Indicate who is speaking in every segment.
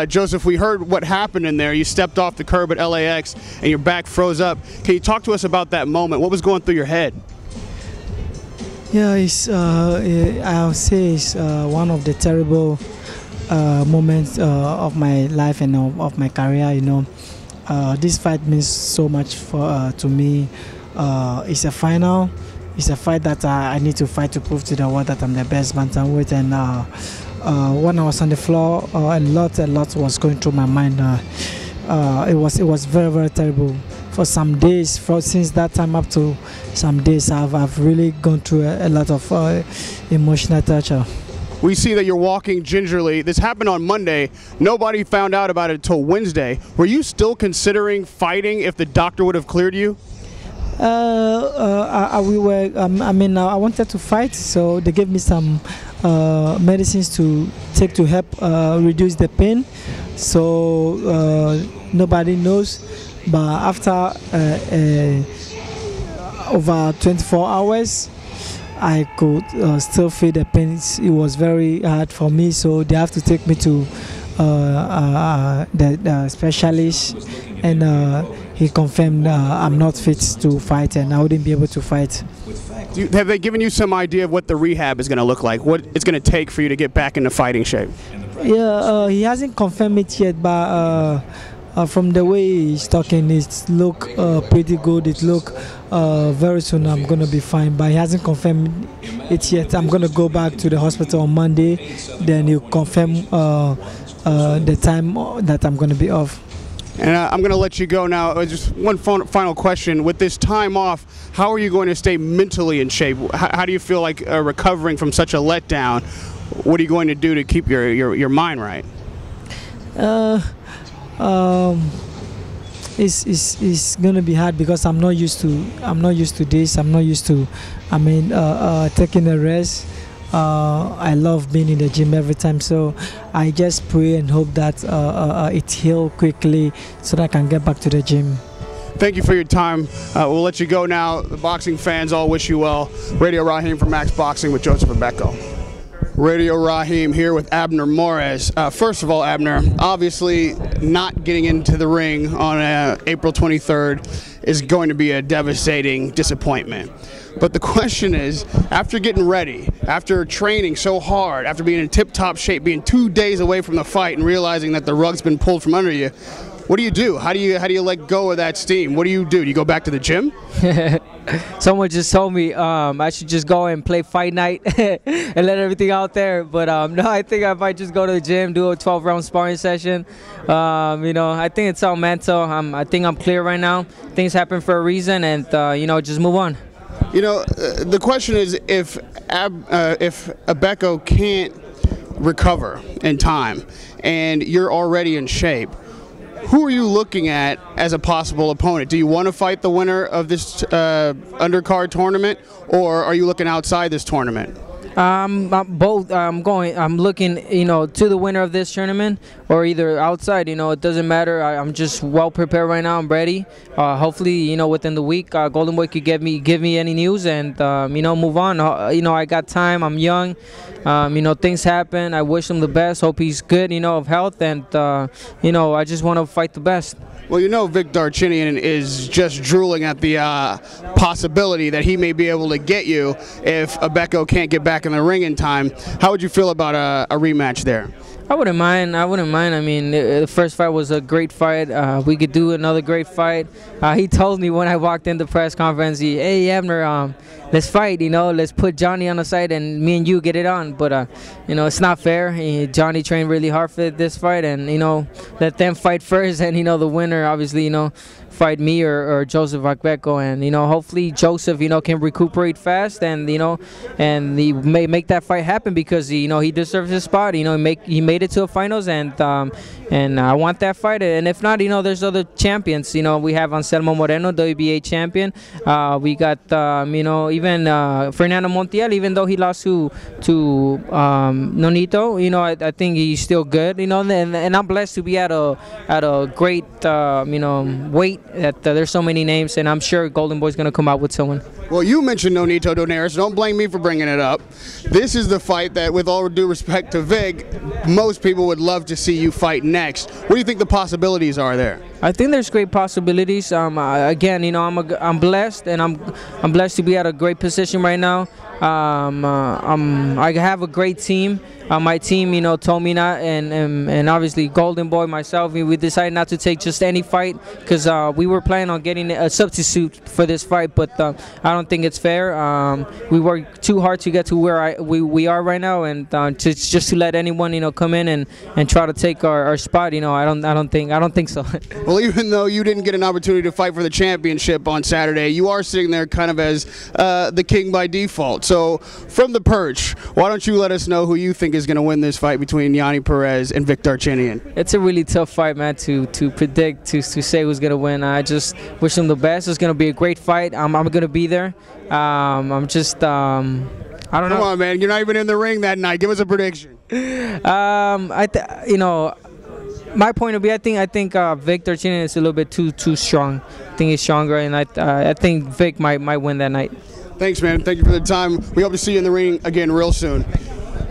Speaker 1: Joseph, we heard what happened in there. You stepped off the curb at LAX and your back froze up. Can you talk to us about that moment? What was going through your head?
Speaker 2: Yeah, I'll say it's one of the terrible moments of my life and of my career. This fight means so much to me. It's a final. It's a fight that I need to fight to prove to the world that I'm the best bantamweight. And when I was on the floor, a lot was going through my mind. It was very, very terrible. For some days, since that time up to some days, I've really gone through a lot of emotional torture.
Speaker 1: We see that you're walking gingerly. This happened on Monday. Nobody found out about it until Wednesday. Were you still considering fighting if the doctor would have cleared you?
Speaker 2: I wanted to fight, so they gave me some medicines to take to help reduce the pain. So nobody knows, but after over 24 hours, I could still feel the pain. It was very hard for me, so they have to take me to the specialist, and he confirmed I'm not fit to fight and I wouldn't be able to fight.
Speaker 1: Have they given you some idea of what the rehab is going to look like? What it's going to take for you to get back into fighting shape?
Speaker 2: Yeah, he hasn't confirmed it yet, but from the way he's talking, it look pretty good. It look very soon I'm going to be fine, but he hasn't confirmed it yet. I'm going to go back to the hospital on Monday, then he'll confirm the time that I'm going to be off.
Speaker 1: And I'm going to let you go now. Just one final question. With this time off, how are you going to stay mentally in shape? How do you feel like recovering from such a letdown? What are you going to do to keep your mind right?
Speaker 2: It's gonna be hard because I'm not used to this. I'm not used to taking a rest. I love being in the gym every time, so I just pray and hope that it heals quickly so that I can get back to the gym.
Speaker 1: Thank you for your time. We'll let you go now. The boxing fans all wish you well. Radio Rahim from Max Boxing with Joseph Agbeko. Radio Rahim here with Abner Mares. First of all, Abner, obviously not getting into the ring on April 23rd is going to be a devastating disappointment. But the question is, after getting ready, after training so hard, after being in tip-top shape, being 2 days away from the fight and realizing that the rug's been pulled from under you, what do you do? How do you let go of that steam? What do? Do you go back to the gym?
Speaker 3: Someone just told me I should just go and play fight night and let everything out there. But no, I think I might just go to the gym, do a 12-round sparring session. I think it's all mental. I think I'm clear right now. Things happen for a reason, and just move on.
Speaker 1: The question is, if Agbeko can't recover in time and you're already in shape, who are you looking at as a possible opponent? Do you want to fight the winner of this undercard tournament, or are you looking outside this tournament?
Speaker 3: Both. I'm looking, to the winner of this tournament, or either outside. It doesn't matter. I'm just well prepared right now. I'm ready. Hopefully, within the week, Golden Boy could give me any news and move on. I got time. I'm young. Things happen. I wish him the best. Hope he's good. Of health, and I just want to fight the best.
Speaker 1: Well, Vic Darchinyan is just drooling at the possibility that he may be able to get you if Agbeko can't get back in the ring in time. How would you feel about a rematch there?
Speaker 3: I wouldn't mind. I mean, the first fight was a great fight. We could do another great fight. He told me when I walked in the press conference, hey, Abner, let's fight, let's put Johnny on the side and me and you get it on. But, it's not fair. Johnny trained really hard for this fight, and, let them fight first. And, the winner, obviously, fight me or Joseph Agbeko, and hopefully Joseph can recuperate fast, and and he may make that fight happen, because he deserves his spot. He made it to the finals, and I want that fight. And if not, there's other champions. We have Anselmo Moreno, WBA champion. We got even Fernando Montiel, even though he lost to Nonito. I think he's still good. And I'm blessed to be at a great weight. There's so many names, and I'm sure Golden Boy's going to come out with someone.
Speaker 1: Well, you mentioned Nonito Donaire, so don't blame me for bringing it up. This is the fight that, with all due respect to Vic, most most people would love to see you fight next. What do you think the possibilities are there?
Speaker 3: I think there's great possibilities. Again, you know, I'm blessed, and I'm blessed to be at a great position right now. I have a great team. My team, you know, told me not, and obviously Golden Boy, myself, we decided not to take just any fight because we were planning on getting a substitute for this fight, but I don't think it's fair. We worked too hard to get to where we are right now, and just to let anyone, you know, come in and try to take our spot, you know, I don't think so.
Speaker 1: Well, even though you didn't get an opportunity to fight for the championship on Saturday, you are sitting there kind of as the king by default. So from the perch, why don't you let us know who you think is going to win this fight between Yonnhy Perez and Vic Darchinyan?
Speaker 3: It's a really tough fight, man, to predict, to say who's going to win. I just wish them the best. It's going to be a great fight. I'm going to be there. I'm just, I don't know.
Speaker 1: Come on, man. You're not even in the ring that night. Give us a prediction.
Speaker 3: You know, my point of view, I think Vic Darchinyan is a little bit too strong. I think he's stronger, and I think Vic might win that night.
Speaker 1: Thanks, man. Thank you for the time. We hope to see you in the ring again real soon.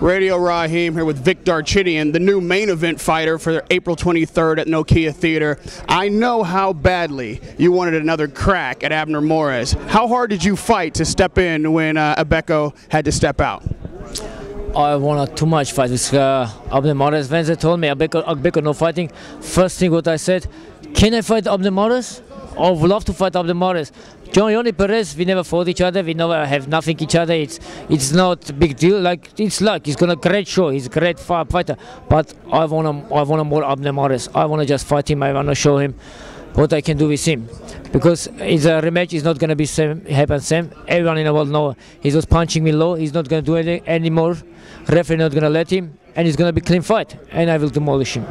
Speaker 1: Radio Rahim here with Vic Darchinyan, the new main event fighter for April 23rd at Nokia Theater. I know how badly you wanted another crack at Abner Mares. How hard did you fight to step in when Agbeko had to step out?
Speaker 4: I wanted too much fight with Abner Mares. When they told me Agbeko no fighting, first thing what I said, can I fight Abner Mares? I would love to fight Abner Mares. Yonnhy Perez, we never fought each other. We never have nothing each other. It's not a big deal. Like, it's luck. He's gonna great show. He's a great fighter. But I want more Abner Mares. I wanna just fight him. I wanna show him what I can do with him. Because it's a rematch. It's not gonna be happen same. Everyone in the world know he was punching me low. He's not gonna do anything anymore. Referee not gonna let him, and it's gonna be clean fight. And I will demolish him.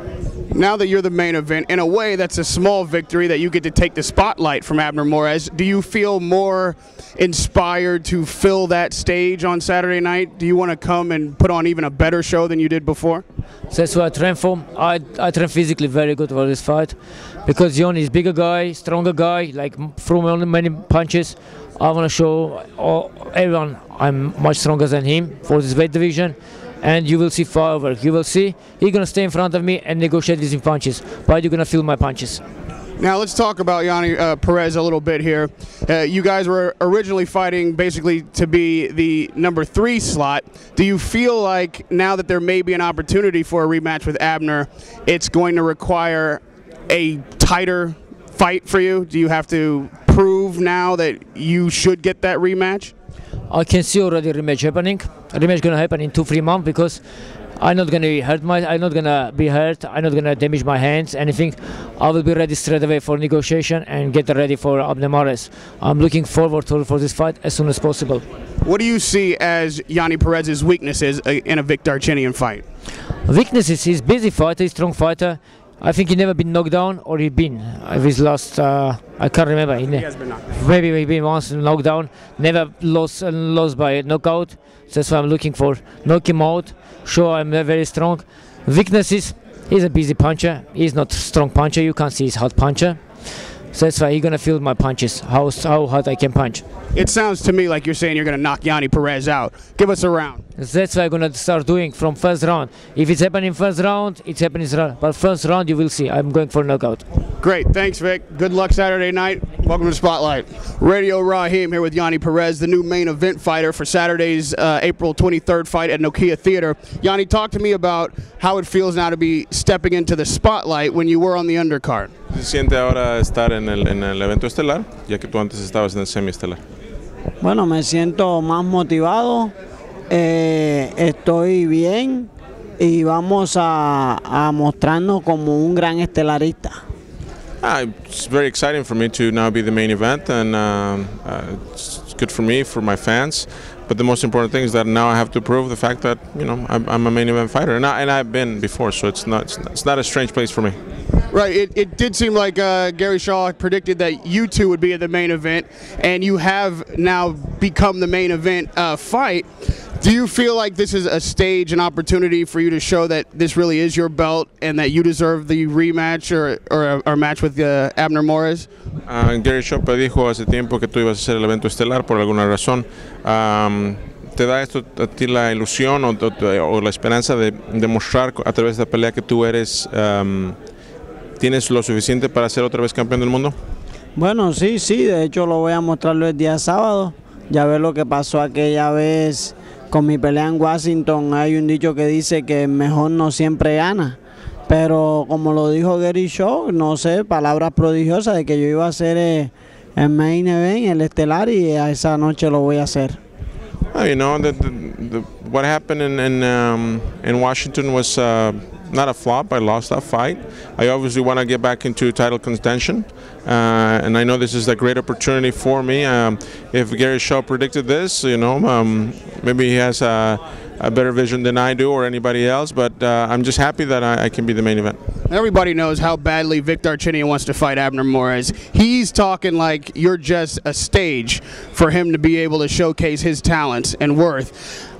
Speaker 1: Now that you're the main event, in a way that's a small victory that you get to take the spotlight from Abner Mares. Do you feel more inspired to fill that stage on Saturday night? Do you want to come and put on even a better show than you did before?
Speaker 4: That's what I train for. I train physically very good for this fight because Yonnhy is bigger guy, stronger guy, like throw many punches. I want to show everyone I'm much stronger than him for this weight division. And you will see firework. You will see he's gonna stay in front of me and negotiate these punches, but you're gonna feel my punches.
Speaker 1: Now let's talk about Yonnhy Perez a little bit here. You guys were originally fighting basically to be the #3 slot. Do you feel like now that there may be an opportunity for a rematch with Abner, it's going to require a tighter fight for you? Do you have to prove now that you should get that rematch?
Speaker 4: I can see already rematch happening. A rematch gonna happen in 2-3 months because I'm not gonna I'm not gonna be hurt. I'm not gonna damage my hands, anything. I will be ready straight away for negotiation and get ready for Abner Mares. I'm looking forward for this fight as soon as possible.
Speaker 1: What do you see as Yonnhy Perez's weaknesses in a Vic Darchinyan fight?
Speaker 4: Weaknesses: he's busy fighter, he's strong fighter. I think he never been knocked down, or he been his last. I can't remember.
Speaker 1: He has been knocked down.
Speaker 4: Maybe he been once knocked down. Never lost by knockout. That's what I'm looking for. Knock him out. Show I'm very strong. Weaknesses: he's a busy puncher. He's not a strong puncher. You can't see he's hard puncher. So that's why he's gonna feel my punches. How hard I can punch.
Speaker 1: It sounds to me like you're saying you're gonna knock Yonnhy Perez out. Give us a round.
Speaker 4: That's what I'm gonna start doing from first round. If it's happening first round, it's happening round. But first round, you will see. I'm going for knockout.
Speaker 1: Great, thanks, Vic. Good luck Saturday night. Welcome to the Spotlight. Radio Rahim here with Yonnhy Perez, the new main event fighter for Saturday's April 23rd fight at Nokia Theater. Yonnhy, talk to me about how it feels now to be stepping into the spotlight when you were on the undercard.
Speaker 5: ¿Qué se siente ahora estar en el evento estelar, ya que tú antes estabas en el semiestelar?
Speaker 6: Bueno, me siento más motivado, estoy bien y vamos a mostrarnos como un gran estelarista.
Speaker 5: It's very exciting for me to now be the main event, and it's good for me, for my fans. But the most important thing is that now I have to prove the fact that I'm a main event fighter, and I've been before, so it's not a strange place for me.
Speaker 1: Right, it did seem like Gary Shaw predicted that you two would be at the main event, and you have now become the main event fight. Do you feel like this is a stage, an opportunity for you to show that this really is your belt and that you deserve the rematch or a match with Abner Mares?
Speaker 5: Gary Shaw dijo hace tiempo que tú ibas a hacer el evento estelar por alguna razón. ¿Te da esto a ti la ilusión o la esperanza de demostrar a través de la pelea que tú tienes lo suficiente para ser otra vez campeón del mundo?
Speaker 6: Bueno, sí, de hecho lo voy a mostrarlo el día sábado. Ya ves lo que pasó aquella vez con mi pelea en Washington. Hay un dicho que dice que mejor no siempre gana. Pero como lo dijo Gary Shaw, no sé, palabras prodigiosas de que yo iba a hacer el main event, el estelar, y a esa noche lo voy a hacer.
Speaker 5: Well, you know, what happened in Washington was not a flop. I lost that fight. I obviously want to get back into title contention, and I know this is a great opportunity for me. If Gary Shaw predicted this, you know, maybe he has a better vision than I do or anybody else, but I'm just happy that I can be the main event.
Speaker 1: Everybody knows how badly Vic Darchinyan wants to fight Abner Mares. He's talking like you're just a stage for him to be able to showcase his talents and worth.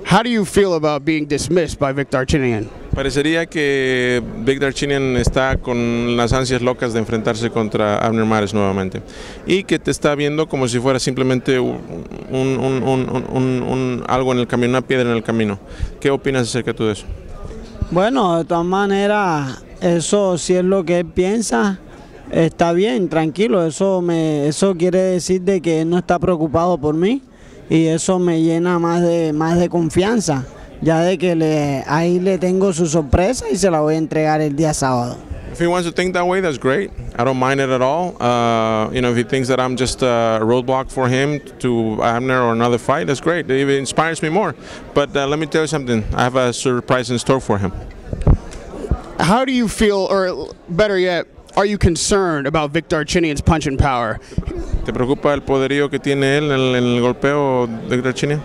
Speaker 1: How do you feel about being dismissed by Vic Darchinyan?
Speaker 5: Parecería que Vic Darchinyan está con las ansias locas de enfrentarse contra Abner Mares nuevamente y que te está viendo como si fuera simplemente algo en el camino, una piedra en el camino. ¿Qué opinas acerca de eso?
Speaker 6: Bueno, de todas maneras, eso si es lo que él piensa, está bien, tranquilo. Eso quiere decir de que él no está preocupado por mí y eso me llena más de confianza. Ya de que ahí le tengo su sorpresa y se la voy a entregar el día sábado.
Speaker 5: If he wants to think that way, that's great. I don't mind it at all. You know, if he thinks that I'm just a roadblock for him to Abner or another fight, that's great. It even inspires me more. But let me tell you something. I have a surprise in store for him.
Speaker 1: How do you feel, or better yet, are you concerned about Vic Darchinyan's punching power?
Speaker 5: ¿Te preocupa el poderío que tiene él en el golpeo de Darchinyan?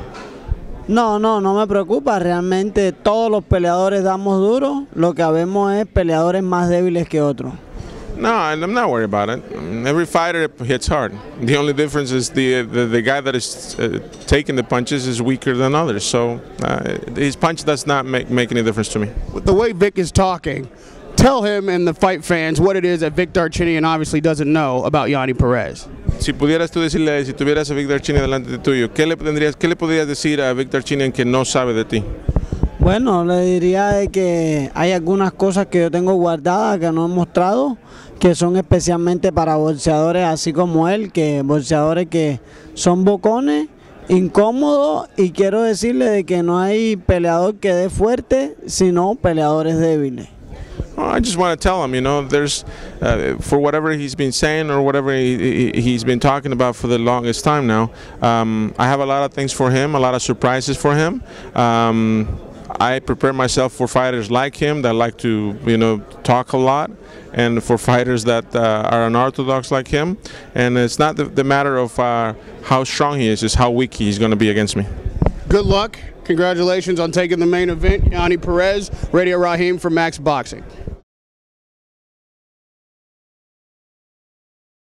Speaker 6: No me preocupa, realmente todos los peleadores damos duro, lo que vemos es peleadores más débiles que otros.
Speaker 5: No, I'm not worried about it. Every fighter hits hard. The only difference is the guy that is taking the punches is weaker than others, so his punch does not make any difference to me.
Speaker 1: With the way Vic is talking, tell him and the fight fans what it is that Vic Darchinyan obviously doesn't know about Yonnhy Perez.
Speaker 5: Si pudieras tú decirle, si tuvieras a Vic Darchinyan delante de tuyo, ¿qué le podrías decir a Vic Darchinyan que no sabe de ti?
Speaker 6: Bueno, le diría de que hay algunas cosas que yo tengo guardadas que no he mostrado, que son especialmente para boxeadores así como él, que boxeadores que son bocones, incómodos, y quiero decirle de que no hay peleador que dé fuerte, sino peleadores débiles.
Speaker 5: I just want to tell him, you know, there's, for whatever he's been saying or whatever he's been talking about for the longest time now, I have a lot of things for him, a lot of surprises for him. I prepare myself for fighters like him that like to, you know, talk a lot, and for fighters that are unorthodox like him. And it's not the matter of how strong he is, it's how weak he's going to be against me.
Speaker 1: Good luck. Congratulations on taking the main event. Yonnhy Perez, Radio Rahim for Max Boxing.